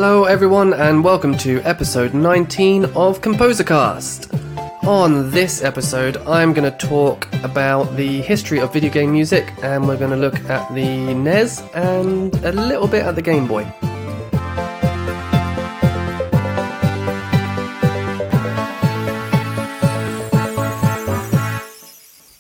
Hello everyone and welcome to episode 19 of ComposerCast. On this episode I'm going to talk about the history of video game music, and we're going to look at the NES and a little bit at the Game Boy.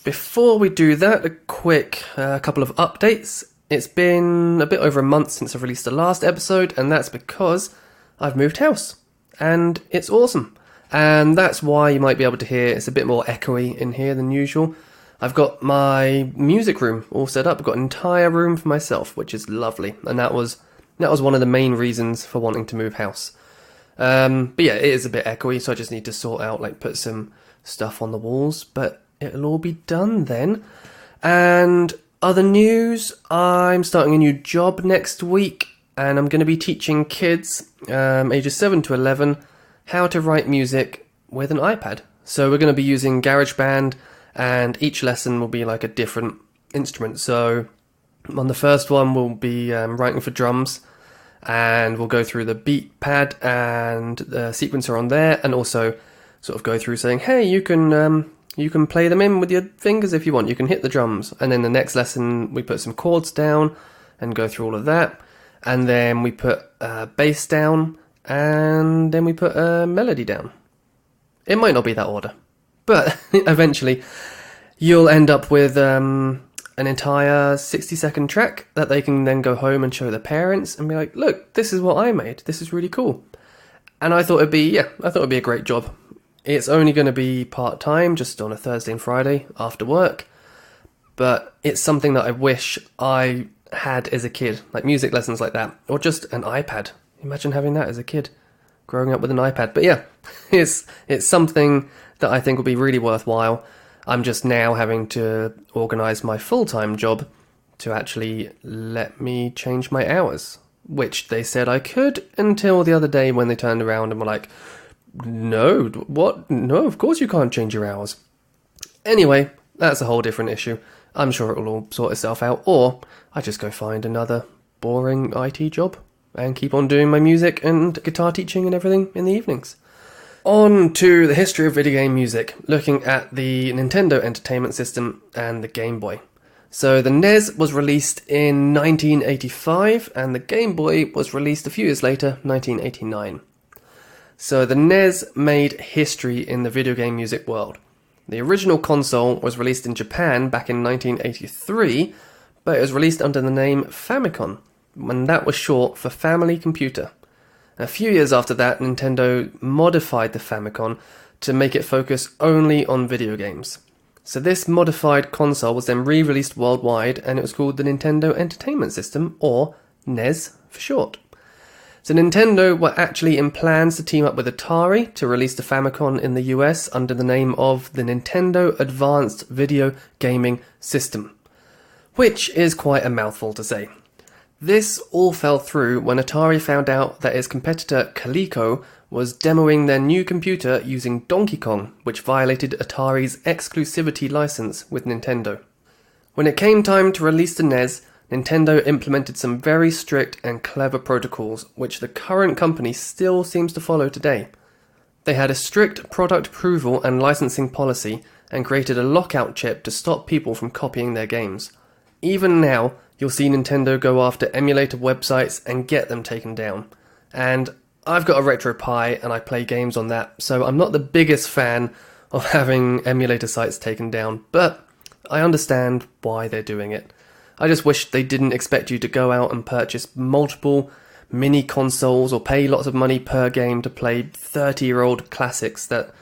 Before we do that, a quick couple of updates. It's been a bit over a month since I've released the last episode, and that's because I've moved house. And it's awesome. And that's why you might be able to hear it's a bit more echoey in here than usual. I've got my music room all set up. I've got an entire room for myself, which is lovely. And that was one of the main reasons for wanting to move house. But yeah, it is a bit echoey, so I just need to sort out, put some stuff on the walls. But it'll all be done then. And other news, I'm starting a new job next week, and I'm going to be teaching kids ages 7 to 11 how to write music with an iPad. So we're going to be using GarageBand, and each lesson will be like a different instrument. So on the first one we'll be writing for drums, and we'll go through the beat pad and the sequencer on there, and also sort of go through saying, hey, you can play them in with your fingers if you want. You can hit the drums. And then the next lesson, we put some chords down and go through all of that. And then we put bass down, and then we put a melody down. It might not be that order, but eventually you'll end up with an entire 60-second track that they can then go home and show their parents and be like, look, this is what I made. This is really cool. And I thought it'd be a great job. It's only going to be part-time, just on a Thursday and Friday after work. But it's something that I wish I had as a kid, like music lessons like that. Or just an iPad. Imagine having that as a kid, growing up with an iPad. But yeah, it's something that I think will be really worthwhile. I'm just now having to organise my full-time job to actually let me change my hours, which they said I could until the other day when they turned around and were like, no, what? No, of course you can't change your hours. Anyway, that's a whole different issue. I'm sure it'll all sort itself out, or I just go find another boring IT job and keep on doing my music and guitar teaching and everything in the evenings. On to the history of video game music, looking at the Nintendo Entertainment System and the Game Boy. So the NES was released in 1985, and the Game Boy was released a few years later, 1989. So the NES made history in the video game music world. The original console was released in Japan back in 1983, but it was released under the name Famicom, and that was short for Family Computer. A few years after that, Nintendo modified the Famicom to make it focus only on video games. So this modified console was then re-released worldwide, and it was called the Nintendo Entertainment System, or NES for short. So Nintendo were actually in plans to team up with Atari to release the Famicom in the US under the name of the Nintendo Advanced Video Gaming System, which is quite a mouthful to say. This all fell through when Atari found out that its competitor Coleco was demoing their new computer using Donkey Kong, which violated Atari's exclusivity license with Nintendo. When it came time to release the NES, Nintendo implemented some very strict and clever protocols, which the current company still seems to follow today. They had a strict product approval and licensing policy, and created a lockout chip to stop people from copying their games. Even now, you'll see Nintendo go after emulator websites and get them taken down. And I've got a RetroPie and I play games on that, so I'm not the biggest fan of having emulator sites taken down, but I understand why they're doing it. I just wish they didn't expect you to go out and purchase multiple mini consoles or pay lots of money per game to play 30-year-old classics that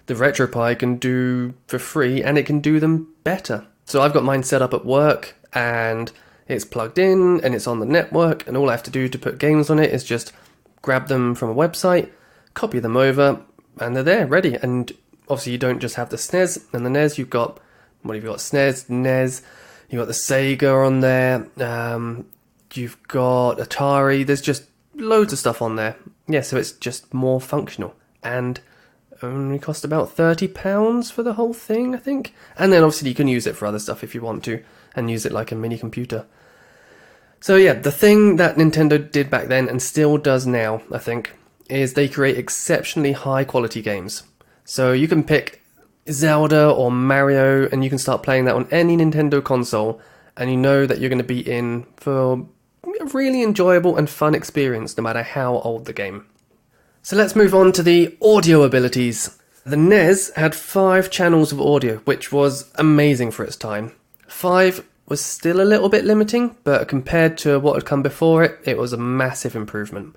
the RetroPie can do for free, and it can do them better. So I've got mine set up at work, and it's plugged in, and it's on the network, and all I have to do to put games on it is just grab them from a website, copy them over, and they're there, ready. And obviously you don't just have the SNES and the NES, you've got SNES, NES, you've got the Sega on there, you've got Atari, there's just loads of stuff on there. Yeah, so it's just more functional. And only cost about £30 for the whole thing, I think. And then obviously you can use it for other stuff if you want to, and use it like a mini computer. So yeah, the thing that Nintendo did back then and still does now, I think, is they create exceptionally high quality games. So you can pick Zelda or Mario and you can start playing that on any Nintendo console, and you know that you're going to be in for a really enjoyable and fun experience no matter how old the game. So let's move on to the audio abilities. The NES had 5 channels of audio, which was amazing for its time. 5 was still a little bit limiting, but compared to what had come before it, it was a massive improvement.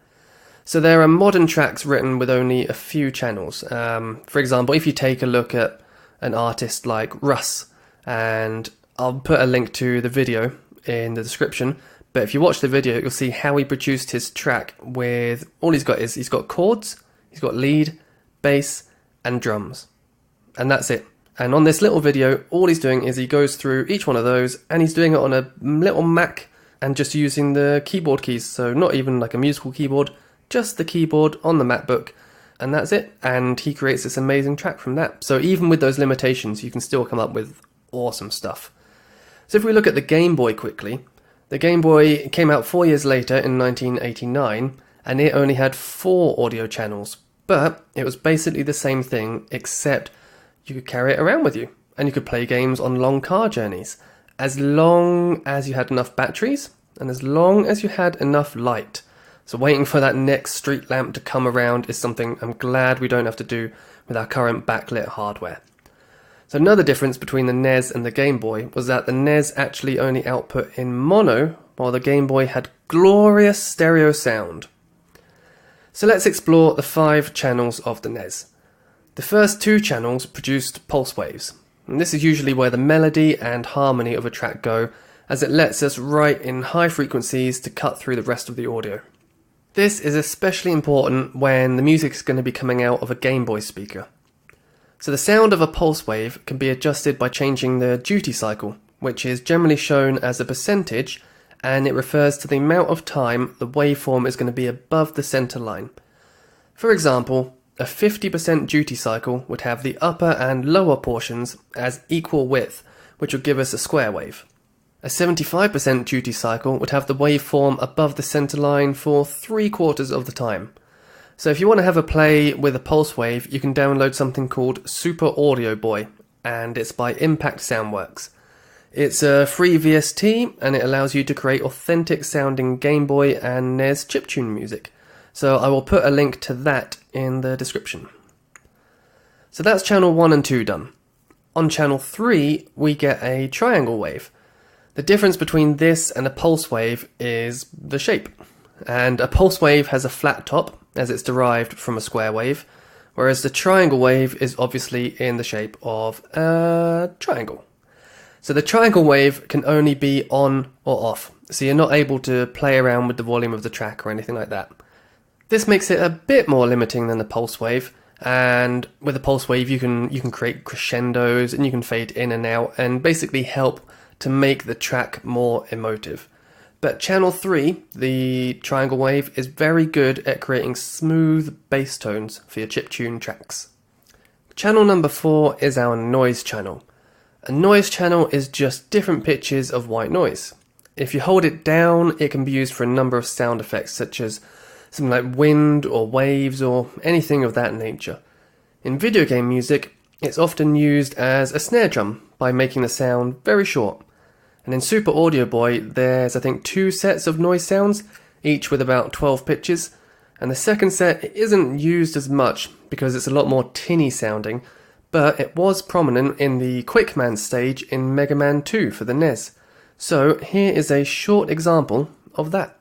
So there are modern tracks written with only a few channels. For example, if you take a look at an artist like Russ, and I'll put a link to the video in the description, but if you watch the video, you'll see how he produced his track with, all he's got is, he's got chords, he's got lead, bass, and drums. And that's it. And on this little video, all he's doing is he goes through each one of those, and he's doing it on a little Mac and just using the keyboard keys. So not even like a musical keyboard, just the keyboard on the MacBook, and that's it. And he creates this amazing track from that. So even with those limitations, you can still come up with awesome stuff. So if we look at the Game Boy quickly, the Game Boy came out 4 years later in 1989, and it only had 4 audio channels. But it was basically the same thing, except you could carry it around with you, and you could play games on long car journeys, as long as you had enough batteries, and as long as you had enough light. So waiting for that next street lamp to come around is something I'm glad we don't have to do with our current backlit hardware. So another difference between the NES and the Game Boy was that the NES actually only output in mono, while the Game Boy had glorious stereo sound. So let's explore the 5 channels of the NES. The first 2 channels produced pulse waves, and this is usually where the melody and harmony of a track go, as it lets us write in high frequencies to cut through the rest of the audio. This is especially important when the music is going to be coming out of a Game Boy speaker. So the sound of a pulse wave can be adjusted by changing the duty cycle, which is generally shown as a percentage, and it refers to the amount of time the waveform is going to be above the center line. For example, a 50% duty cycle would have the upper and lower portions as equal width, which would give us a square wave. A 75% duty cycle would have the waveform above the center line for 3/4 of the time. So if you want to have a play with a pulse wave, you can download something called Super Audio Boy, and it's by Impact Soundworks. It's a free VST, and it allows you to create authentic sounding Game Boy and NES chiptune music. So I will put a link to that in the description. So that's channel 1 and 2 done. On channel 3, we get a triangle wave. The difference between this and a pulse wave is the shape. And a pulse wave has a flat top, as it's derived from a square wave, whereas the triangle wave is obviously in the shape of a triangle. So the triangle wave can only be on or off, so you're not able to play around with the volume of the track or anything like that. This makes it a bit more limiting than the pulse wave, and with a pulse wave you can create crescendos and you can fade in and out and basically help to make the track more emotive. But channel 3, the triangle wave, is very good at creating smooth bass tones for your chiptune tracks. Channel number 4 is our noise channel. A noise channel is just different pitches of white noise. If you hold it down, it can be used for a number of sound effects such as something like wind or waves or anything of that nature. In video game music, it's often used as a snare drum by making the sound very short. And in Super Audio Boy, there's I think 2 sets of noise sounds, each with about 12 pitches, and the second set isn't used as much because it's a lot more tinny sounding, but it was prominent in the Quickman stage in Mega Man 2 for the NES. So here is a short example of that.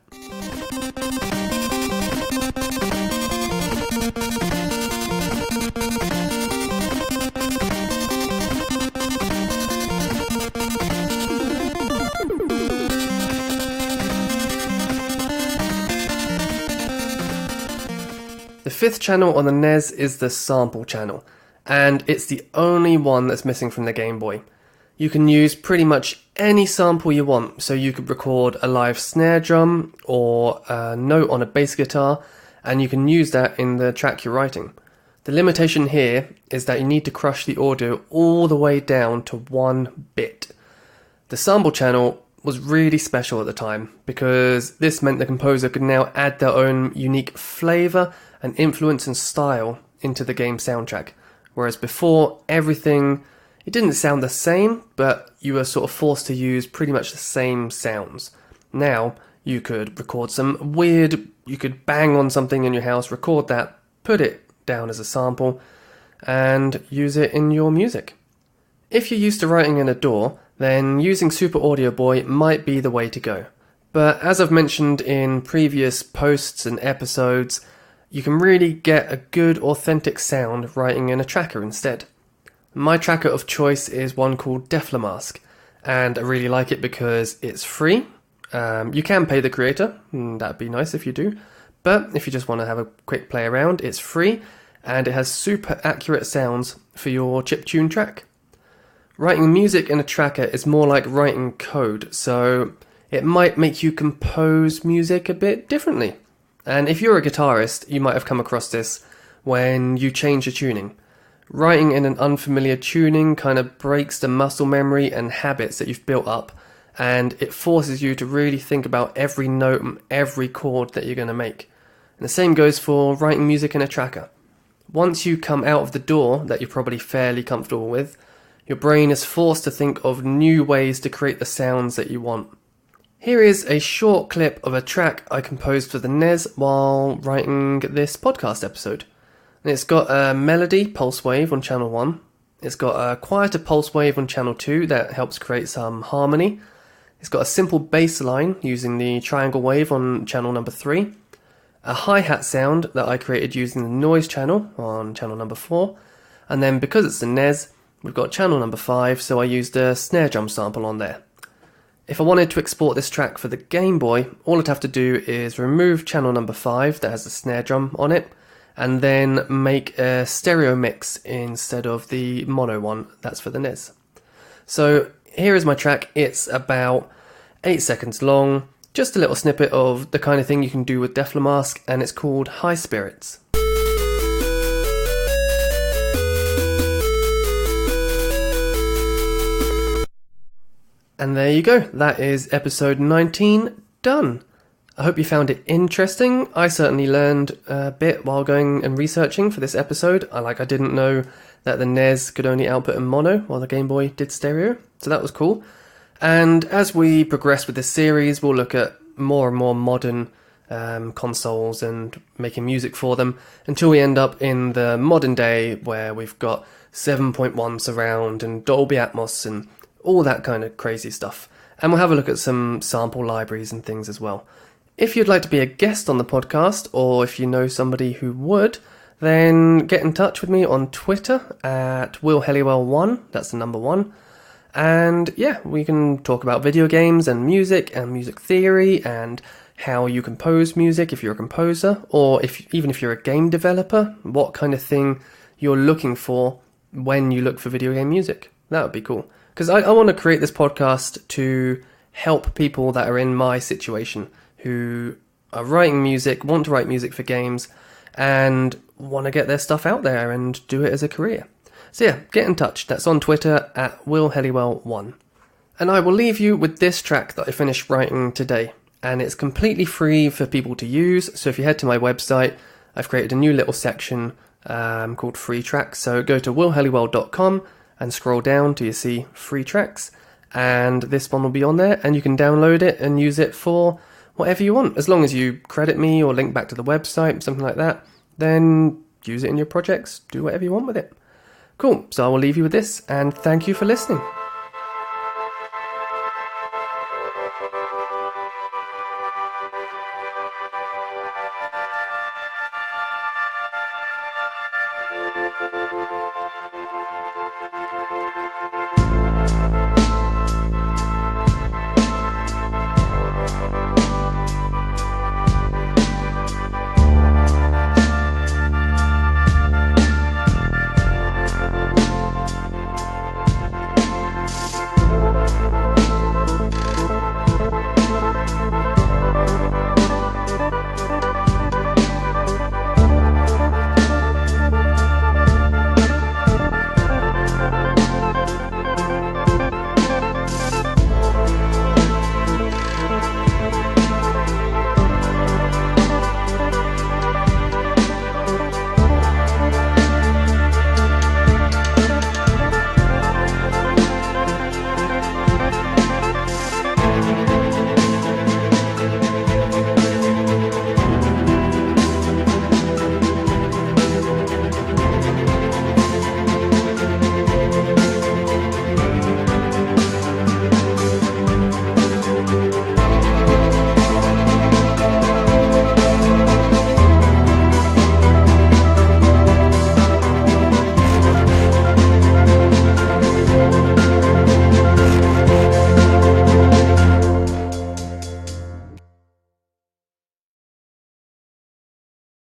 The 5th channel on the NES is the sample channel, and it's the only one that's missing from the Game Boy. You can use pretty much any sample you want, so you could record a live snare drum or a note on a bass guitar, and you can use that in the track you're writing. The limitation here is that you need to crush the audio all the way down to 1 bit. The sample channel was really special at the time because this meant the composer could now add their own unique flavour and influence and style into the game soundtrack. Whereas before, everything, it didn't sound the same, but you were sort of forced to use pretty much the same sounds. Now, you could record some weird, you could bang on something in your house, record that, put it down as a sample, and use it in your music. If you're used to writing in a DAW, then using Super Audio Boy might be the way to go. But as I've mentioned in previous posts and episodes, you can really get a good authentic sound writing in a tracker instead. My tracker of choice is one called Deflamask, and I really like it because it's free. You can pay the creator, that'd be nice if you do, but if you just want to have a quick play around, it's free, and it has super accurate sounds for your chiptune track. Writing music in a tracker is more like writing code, so it might make you compose music a bit differently. And if you're a guitarist, you might have come across this when you change your tuning. Writing in an unfamiliar tuning kind of breaks the muscle memory and habits that you've built up, and it forces you to really think about every note and every chord that you're going to make. And the same goes for writing music in a tracker. Once you come out of the DAW that you're probably fairly comfortable with, your brain is forced to think of new ways to create the sounds that you want. Here is a short clip of a track I composed for the NES while writing this podcast episode. And it's got a melody pulse wave on channel 1. It's got a quieter pulse wave on channel 2 that helps create some harmony. It's got a simple bass line using the triangle wave on channel number 3. A hi-hat sound that I created using the noise channel on channel number 4. And then because it's the NES, we've got channel number 5, so I used a snare drum sample on there. If I wanted to export this track for the Game Boy, all I'd have to do is remove channel number 5 that has the snare drum on it, and then make a stereo mix instead of the mono one that's for the NES. So here is my track. It's about 8 seconds long, just a little snippet of the kind of thing you can do with Deflamask, and it's called High Spirits. And there you go, that is episode 19 done. I hope you found it interesting. I certainly learned a bit while going and researching for this episode. I didn't know that the NES could only output in mono while the Game Boy did stereo, so that was cool. And as we progress with this series, we'll look at more and more modern consoles and making music for them until we end up in the modern day where we've got 7.1 surround and Dolby Atmos and all that kind of crazy stuff. And we'll have a look at some sample libraries and things as well. If you'd like to be a guest on the podcast, or if you know somebody who would, then get in touch with me on Twitter at willhelliwell1, that's the number 1. And yeah, we can talk about video games and music theory and how you compose music if you're a composer, or even if you're a game developer, what kind of thing you're looking for when you look for video game music. That would be cool. Because I want to create this podcast to help people that are in my situation, who are writing music, want to write music for games, and want to get their stuff out there and do it as a career. So yeah, get in touch. That's on Twitter at willhelliwell1. And I will leave you with this track that I finished writing today. And it's completely free for people to use. So if you head to my website, I've created a new little section called Free Tracks. So go to willhelliwell.com and scroll down till you see free tracks, and this one will be on there, and you can download it and use it for whatever you want. As long as you credit me or link back to the website, something like that, then use it in your projects, do whatever you want with it. Cool, so I will leave you with this, and thank you for listening.